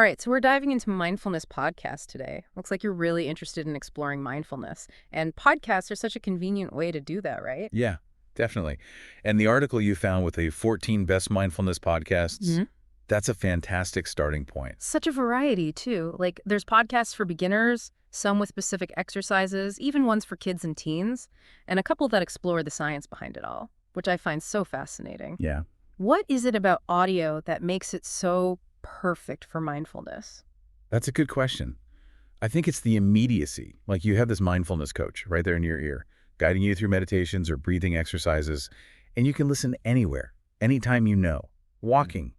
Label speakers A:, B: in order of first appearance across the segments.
A: All right, so we're diving into mindfulness podcast today. Looks like you're really interested in exploring mindfulness. And podcasts are such a convenient way to do that, right?
B: Yeah, definitely. And the article you found with the 14 best mindfulness podcasts,
A: Hmm.
B: that's a fantastic starting point.
A: Such a variety, too. Like, there's podcasts for beginners, some with specific exercises, even ones for kids and teens, and a couple that explore the science behind it all, which I find so fascinating.
B: Yeah,
A: What is it about audio that makes it so perfect for mindfulness?
B: that's a good question. I think it's the immediacy. Like you have this mindfulness coach right there in your ear, guiding you through meditations or breathing exercises, and you can listen anywhere, anytime you know. Walking,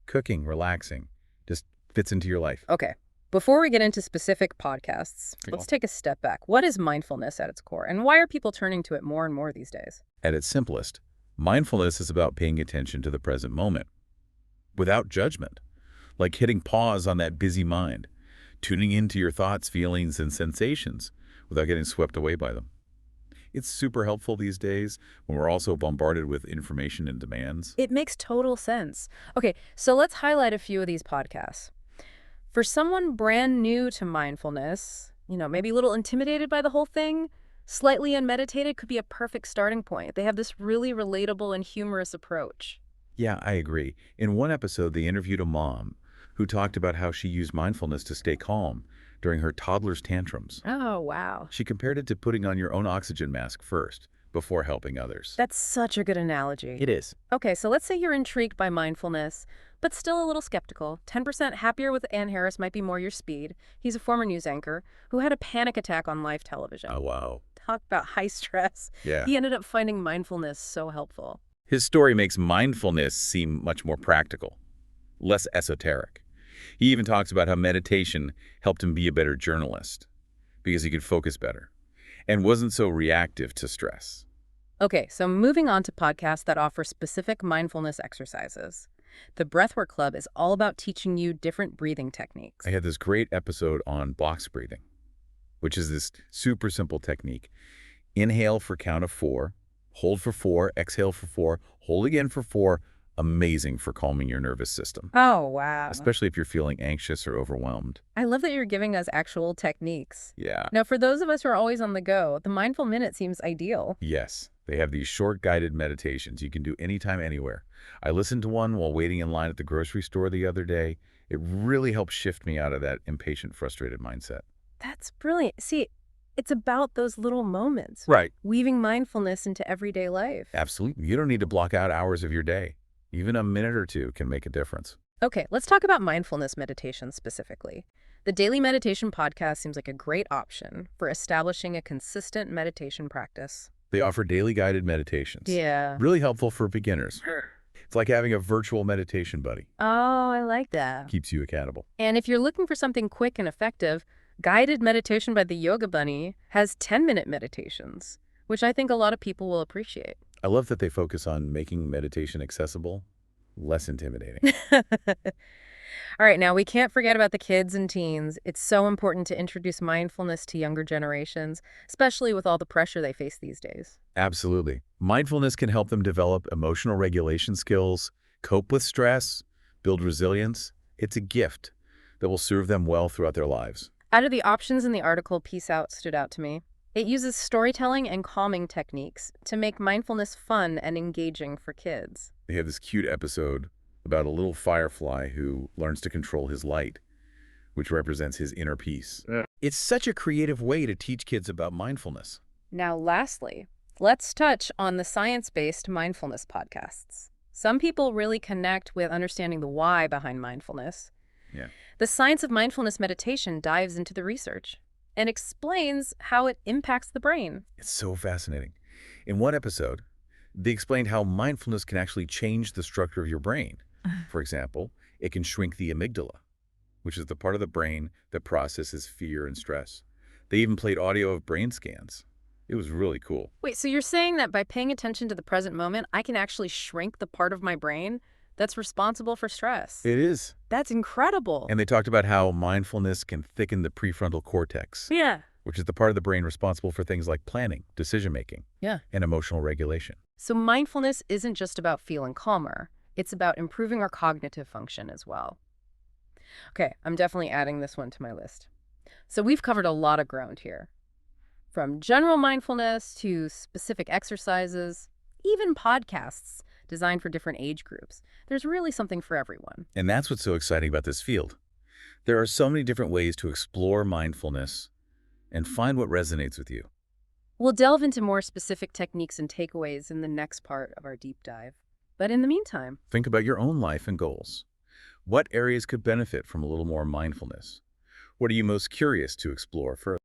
B: cooking, relaxing, just fits into your life.
A: Okay. Before we get into specific podcasts,
B: Cool.
A: let's take a step back. What is mindfulness at its core, and why are people turning to it more and more these days?
B: At its simplest, mindfulness is about paying attention to the present moment without judgment, like hitting pause on that busy mind, tuning into your thoughts, feelings, and sensations without getting swept away by them. It's super helpful these days when we're also bombarded with information and demands.
A: It makes total sense. Okay, so let's highlight a few of these podcasts. For someone brand new to mindfulness, maybe a little intimidated by the whole thing, slightly unmeditated could be a perfect starting point. They have this really relatable and humorous approach.
B: Yeah, I agree. In one episode, they interviewed a mom who talked about how she used mindfulness to stay calm during her toddler's tantrums.
A: Oh, wow.
B: She compared it to putting on your own oxygen mask first before helping others.
A: That's such a good analogy.
B: It is.
A: Okay, so let's say you're intrigued by mindfulness, but still a little skeptical. 10% Happier with Ann Harris might be more your speed. He's a former news anchor who had a panic attack on live television.
B: Oh, wow.
A: Talk about high stress.
B: Yeah.
A: He ended up finding mindfulness so helpful.
B: His story makes mindfulness seem much more practical, less esoteric. He even talks about how meditation helped him be a better journalist because he could focus better and wasn't so reactive to stress.
A: Okay, so moving on to podcasts that offer specific mindfulness exercises. The Breathwork Club is all about teaching you different breathing techniques.
B: I had this great episode on box breathing, which is this super simple technique. Inhale for count of 4, hold for 4, exhale for 4, hold again for 4. Amazing for calming your nervous system,
A: Oh, wow.
B: especially if you're feeling anxious or overwhelmed.
A: I love that you're giving us actual techniques.
B: Yeah.
A: Now, for those of us who are always on the go, the Mindful Minute seems ideal.
B: Yes, they have these short guided meditations you can do anytime, anywhere. I listened to one while waiting in line at the grocery store the other day. It really helped shift me out of that impatient, frustrated mindset.
A: That's brilliant. See, it's about those little moments,
B: Right.
A: weaving mindfulness into everyday life.
B: Absolutely. You don't need to block out hours of your day. Even a minute or two can make a difference.
A: Okay, let's talk about mindfulness meditation specifically. The Daily Meditation Podcast seems like a great option for establishing a consistent meditation practice.
B: They offer daily guided meditations.
A: Yeah.
B: Really helpful for beginners. It's like having a virtual meditation buddy.
A: Oh, I like that.
B: Keeps you accountable.
A: And if you're looking for something quick and effective, Guided Meditation by the Yoga Bunny has 10-minute meditations, which I think a lot of people will appreciate.
B: I love that they focus on making meditation accessible, less intimidating.
A: All right, now we can't forget about the kids and teens. It's so important to introduce mindfulness to younger generations, especially with all the pressure they face these days.
B: Absolutely. Mindfulness can help them develop emotional regulation skills, cope with stress, build resilience. It's a gift that will serve them well throughout their lives.
A: Out of the options in the article, Peace Out stood out to me. It uses storytelling and calming techniques to make mindfulness fun and engaging for kids.
B: They have this cute episode about a little firefly who learns to control his light, which represents his inner peace.
C: Yeah.
B: It's such a creative way to teach kids about mindfulness.
A: Now, lastly, let's touch on the science-based mindfulness podcasts. Some people really connect with understanding the why behind mindfulness.
B: Yeah.
A: The science of mindfulness meditation dives into the research and explains how it impacts the brain.
B: It's so fascinating. In one episode, they explained how mindfulness can actually change the structure of your brain. For example, it can shrink the amygdala, which is the part of the brain that processes fear and stress. They even played audio of brain scans. It was really cool.
A: Wait, so you're saying that by paying attention to the present moment, I can actually shrink the part of my brain that's responsible for stress?
B: It is.
A: That's incredible.
B: And they talked about how mindfulness can thicken the prefrontal cortex,
A: Yeah.
B: which is the part of the brain responsible for things like planning, decision-making,
A: Yeah.
B: and emotional regulation.
A: So mindfulness isn't just about feeling calmer. It's about improving our cognitive function as well. Okay, I'm definitely adding this one to my list. So we've covered a lot of ground here, from general mindfulness to specific exercises, even podcasts designed for different age groups. There's really something for everyone.
B: And that's what's so exciting about this field. There are so many different ways to explore mindfulness and find what resonates with you.
A: We'll delve into more specific techniques and takeaways in the next part of our deep dive. But in the meantime,
B: Think about your own life and goals. What areas could benefit from a little more mindfulness? What are you most curious to explore further?